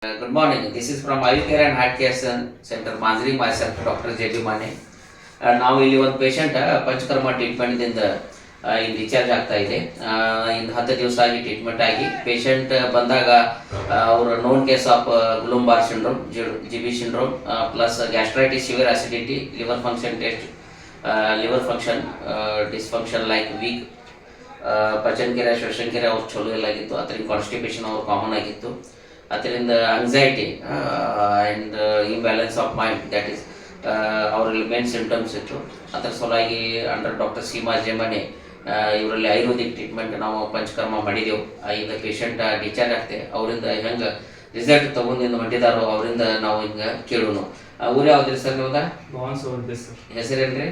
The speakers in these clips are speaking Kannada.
Good morning. This is from Eye Care and Heart Care Center, Manjri, myself, Dr. J.B. Mane. ನಾವು ಇಲ್ಲಿ ಒಂದು ಪೇಷಂಟ್ ಪಂಚಕರ್ಮ ಟ್ರೀಟ್ಮೆಂಟ್ದಿಂದ ಇಲ್ಲಿ ಡಿಸ್ಚಾರ್ಜ್ ಆಗ್ತಾ ಇದೆ. ಇನ್ನು 10 ದಿವಸ ಆಗಿ ಟ್ರೀಟ್ಮೆಂಟ್ ಆಗಿ ಪೇಷಂಟ್ ಬಂದಾಗ ಅವರು known case of Guillain Barre syndrome, GB syndrome plus gastritis, severe acidity, liver function test, liver function dysfunction like weak, ಪಚನಕ್ರಿಯೆ ಶ್ವಸನಕ್ರಿಯೆ ಅವ್ರು ಚಲೋ ಇಲ್ಲಾಗಿತ್ತು. ಅದರಿಂದ ಕಾನ್ಸ್ಟಿಪೇಷನ್ ಅವ್ರು ಕಾಮನ್ ಆಗಿತ್ತು. ಅದರಿಂದ anxiety and imbalance of mind, that is ಅವರಲ್ಲಿ ಮೇನ್ ಸಿಂಟಮ್ಸ್ ಇತ್ತು. ಅದರ ಸಲುವಾಗಿ ಅಂಡರ್ ಡಾಕ್ಟರ್ ಸೀಮಾ ಜೆಮನೆ ಇವರಲ್ಲಿ ಆಯುರ್ವೇದಿಕ್ ಟ್ರೀಟ್ಮೆಂಟ್ ನಾವು ಪಂಚಕರ್ಮ ಮಾಡಿದೆವು. ಈಗ ಪೇಷಂಟ್ ಡಿಸ್ಚಾರ್ಜ್ ಆಗ್ತದೆ. ಅವರಿಂದ ಹೆಂಗೆ ರಿಸಲ್ಟ್ ತೊಗೊಂಡಿಂದ ಹೊಂಟಿದಾರೋ ಅವರಿಂದ ನಾವು ಹಿಂಗೆ ಕೇಳೋನು. ಊರು ಯಾವ್ದು ಸರ್ ಇವಾಗ? ಹೆಸರೇನ್ರಿ?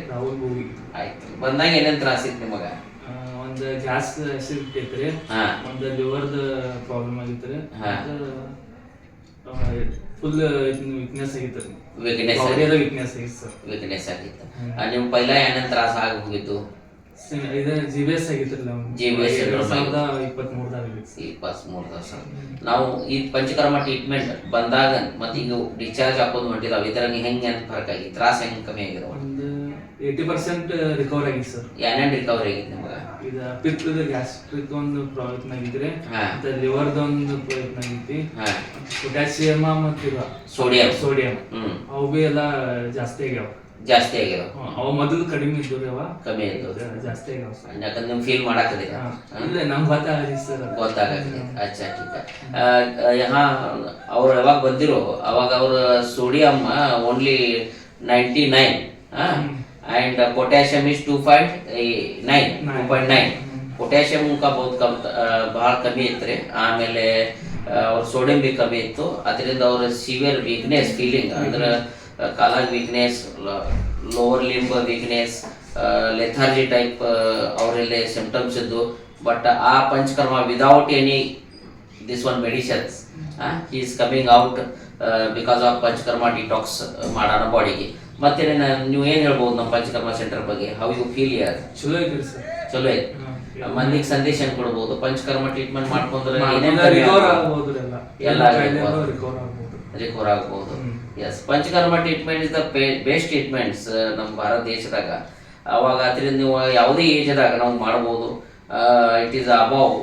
ಆಯ್ತು. ಬಂದಾಗ ಏನೇನು ತ್ರಾಸ ಇತ್ತು ನಿಮಗೆ? ಒಂದು ಗ್ಯಾಸ್ ಅಸಿಡಿಟಿ ಐತ್ರಿ, ಒಂದು ಲಿವರ್ದ ಪ್ರಾಬ್ಲಮ್ ಆಗಿತ್ರಿ, ಫುಲ್ ವೀಕ್ನೆಸ್ ಆಗಿತ್ತು. ವೀಕ್ನೆಸ್ ಆಗಿತ್ತು. ನಿಮ್ ಪೈಲ ಏನೇನು ತ್ರಾಸ ಆಗಿ ಹೋಗಿತ್ತು? ಇದು GBS ಆಗಿತ್ತಲ್ಲ, GBS 23 ನಾವು ಈ ಪಂಚಕರ್ಮ ಟ್ರೀಟ್ಮೆಂಟ್ ಬಂದಾಗ ಮತ್ತೆ ಈಗ ಡಿಸ್ಚಾರ್ಜ್ ಹಾಕೋದು ಹೊಂಟಿದಾವ, ಇದರ ಹೆಂಗೆ ಫರ್ಕ್ ಆಗಿ ತ್ರಾಸ ಹೆಂಗೆ ಕಮ್ಮಿ ಆಗಿದೆ? ಒಂದು 80% ರಿಕವರ್ ಆಗಿತ್ತು ಸರ್. ಏನೇನು ರಿಕವರಿ ಆಗಿತ್ತು ನಿಮಗೆ? ಇದು ಪಿತ್ತದ ಗ್ಯಾಸ್ಟ್ರಿಕ್ ಒಂದು ಪ್ರಾಬ್ಲಮ್ ಆಗಿದ್ರಿ, ಮತ್ತೆ ಲಿವರ್ದ ಒಂದು ಪ್ರಾಬ್ಲಮ್ ಆಗೈತಿ, ಪೊಟ್ಯಾಸಿಯಮ್ ಮತ್ತು ಸೋಡಿಯಂ ಅವು ಬಿ ಎಲ್ಲ ಜಾಸ್ತಿ ಆಗ್ಯಾವ. ಅವು ಮೊದಲು ಕಡಿಮೆ ಇದ್ದವು, ಕಮ್ಮಿ ಇದ್ದು ಜಾಸ್ತಿ ಆಗ್ಯಾವ. ಯಾಕಂದ್ರೆ ನಿಮ್ಗೆ ಫೀಲ್ ಮಾಡಾಕದೆ? ಇಲ್ಲ, ನಮ್ಗೆ ಗೊತ್ತಾಗಲಿ ಸರ್. ಗೊತ್ತಾಗತ್ತೆ. ಅಚ್ಚಾ, ಟೀಕ. ಅವ್ರು ಯಾವಾಗ ಬಂದಿರೋ ಅವಾಗ ಅವ್ರ sodium only 99 and potassium is 2.9. Potassium बहुत कम, ಭಾಳ ಕಮ್ಮಿ ಇತ್ತು. ಆಮೇಲೆ ಅವ್ರ ಸೋಡಿಯಂ ಬಿ ಕಮ್ಮಿ ಇತ್ತು. ಅದರಿಂದ ಅವ್ರ ಸಿವಿಯರ್ ವೀಕ್ನೆಸ್ ಫೀಲಿಂಗ್, ಅಂದ್ರೆ ಕಾಲಾಗ weakness, lower limb weakness, lethargy type ಅವರಲ್ಲಿ ಸಿಂಪ್ಟಮ್ಸ್ ಇದ್ದು. ಬಟ್ ಆ panchakarma without any this one medicines he is coming out because of panchakarma detox ಮಾಡೋಣ ಬಾಡಿಗೆ. ಮತ್ತೆ ನೀವು ಏನು ಹೇಳ್ಬೋದು ನಮ್ಮ ಪಂಚಕರ್ಮ ಸೆಂಟರ್ ಬಗ್ಗೆ? ಹೌ ಯು ಫೀಲ್ ಯಾರ್? ಚಲೋ ಐತ್ರಿ ಸರ್. ಚಲೋ ಐತಿ. ಮಂದಿಗೆ ಸಂದೇಶ ಏನು ಕೊಡ್ಬೋದು? ಪಂಚಕರ್ಮ ಟ್ರೀಟ್ಮೆಂಟ್ ಮಾಡ್ಕೊಂಡ್ರೆ ರಿಕವರ್ ಆಗ್ಬೋದು. Yes, panchakarma treatment is the best treatments ನಮ್ಮ ಭಾರತ ದೇಶದಾಗ. ಅವಾಗ ಅದರಿಂದ ನೀವು ಯಾವುದೇ ಏಜ್ದಾಗ ನಾವು ಮಾಡ್ಬೋದು. It is above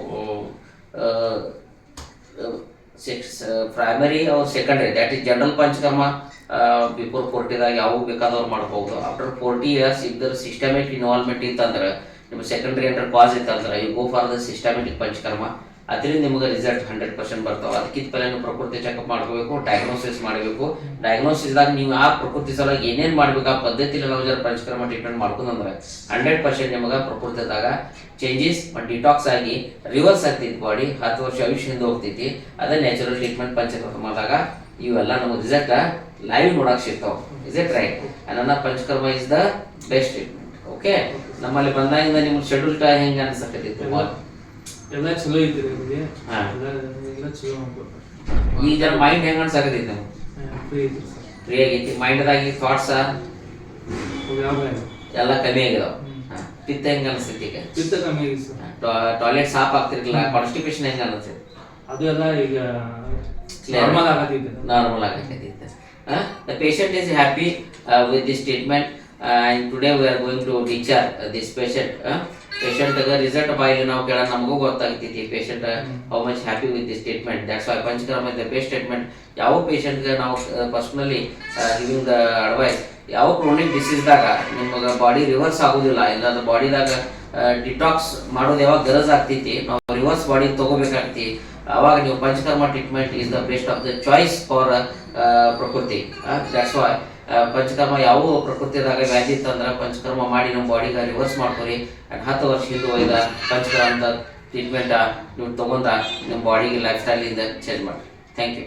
primary or secondary, that is general panchakarma. Before 40ದಾಗ ಯಾವ ಬೇಕಾದವ್ರು ಮಾಡ್ಬೋದು. ಆಫ್ಟರ್ 40 years ಇದ್ರ ಸಿಸ್ಟಮೆಟಿಕ್ ಇನ್ವಾಲ್ವ್ಮೆಂಟ್ ಇತ್ತಂದ್ರೆ, ನಿಮ್ಮ ಸೆಕೆಂಡರಿ ಅಂಡರ್ ಕಾಸ್ ಇತ್ತಂದ್ರೆ you go for the systematic panchakarma. ಅದರಿಂದ ನಿಮಗೆ ರಿಸಲ್ಟ್ 100% ಬರ್ತಾವೆ. ಅದಕ್ಕಿಂತ ಪಹಲೆ ನೀವು ಪ್ರಕೃತಿ ಚೆಕಪ್ ಮಾಡ್ಕೋಬೇಕು, ಡಯಾಗ್ನೋಸಿಸ್ ಮಾಡಬೇಕು. ಡಯಾಗ್ನೋಸಿಸ್ದಾಗ ನೀವು ಆ ಪ್ರಕೃತಿ ಸಲುವಾಗಿ ಏನೇನು ಮಾಡ್ಬೇಕು ಆ ಪದ್ಧತಿಯಲ್ಲಿ ನಾವು ಜರ ಪಂಚಕರ್ಮ ಟ್ರೀಟ್ಮೆಂಟ್ ಮಾಡ್ಕೊಂಡ್ರೆ 100% ನಿಮಗೆ ಪ್ರಕೃತಿದಾಗ ಚೇಂಜಸ್ ಡಿಟಾಕ್ಸ್ ಆಗಿ ರಿವರ್ಸ್ ಆಗ್ತೈತಿ. ಬಾಡಿ 10 ವರ್ಷ ಆಯುಷ್ಯದಿಂದ ಹೋಗ್ತೈತಿ. ಅದೇ ನ್ಯಾಚುರಲ್ ಟ್ರೀಟ್ಮೆಂಟ್ ಪಂಚಕರ್ಮದಾಗ ಇವೆಲ್ಲ ನಮಗೆ ರಿಸಲ್ಟ್ ಲೈವ್ ನೋಡಕ್ ಸಿಗ್ತಾವೆ. Is it right? ನನ್ನ panchakarma is the best treatment. Okay, ನಮ್ಮಲ್ಲಿ ಬಂದಾಗಿಂದ ನಿಮ್ಮ ಶೆಡ್ಯೂಲ್ ಹೆಂಗೆ ಅನ್ಸಕತ್ತಿತ್ತು? ಎಲ್ಲ ಚಲೋ ಐತಿ. ಈಗ ಜರ ಮೈಂಡ್ ಹೆಂಗೆ ಅನ್ಸಕತ್ತೈತಿ? ನಾವು ಫ್ರೀ ಆಗೈತಿ. ಮೈಂಡ್ದಾಗ ಥಾಟ್ಸ್ ಎಲ್ಲ ಕಮ್ಮಿ ಆಗಿದಾವ. ಪಿತ್ತ ಹೆಂಗೆ ಅನಿಸ್ತೈತಿ? ಈಗ ಪಿತ್ತ ಕಮ್ಮಿ ಆಗಿದೆ. ಟಾಯ್ಲೆಟ್ ಸಾಫ್ ಆಗ್ತಿರ್ಲಿಲ್ಲ. ಕಾನ್ಸ್ಟಿಪೇಷನ್ ಹೆಂಗೆ ಅನಿಸ್ತೈತಿ? ಅದು ಎಲ್ಲ ಈಗ ನಾರ್ಮಲ್ ಆಗತೈತಿ. The patient is happy with this treatment and today we are going to discharge this patient. Patient result by now ಕೇಳ ನಮಗೂ ಗೊತ್ತಾಗ್ತೈತಿ patient how much happy with this treatment. That's why panchakarma is the best treatment. ಯಾವ patient ಗೆ ನಾವು ಪರ್ಸನಲಿ giving the advice, ಯಾವ ಕ್ರೋನಿಕ್ ಡಿಸೀಸ್ದಾಗ ನಿಮಗೆ ಬಾಡಿ ರಿವರ್ಸ್ ಆಗೋದಿಲ್ಲ, ಇಲ್ಲ ಬಾಡಿದಾಗ ಡಿಟಾಕ್ಸ್ ಮಾಡೋದು ಯಾವಾಗ ಗರಜ್ ಆಗ್ತೈತಿ, ನಾವು ರಿವರ್ಸ್ ಬಾಡಿ ತಗೋಬೇಕಾಗ್ತಿ, ಅವಾಗ ನೀವು panchakarma treatment is the best of the choice for ಪ್ರಕೃತಿ. ದ್ಯಾಟ್ಸ್ ವೈ ಪಂಚಕರ್ಮ ಯಾವ ಪ್ರಕೃತಿದಾಗ ವ್ಯಾಧಿ ಇತ್ತಂದ್ರೆ ಪಂಚಕರ್ಮ ಮಾಡಿ ನಮ್ಮ ಬಾಡಿಗೆ ರಿವರ್ಸ್ ಮಾಡ್ಕೊರಿ. ಆ್ಯಂಡ್ 10 ವರ್ಷ ಹಿಂದೆ ಒಯ್ದ ಪಂಚಕರ್ಮ ಟ್ರೀಟ್ಮೆಂಟ್ ನೀವು ತೊಗೊಂಡ ನಿಮ್ಮ ಬಾಡಿಗೆ ಲೈಫ್ ಸ್ಟೈಲಿಂದ ಚೇಂಜ್ ಮಾಡಿ. Thank you.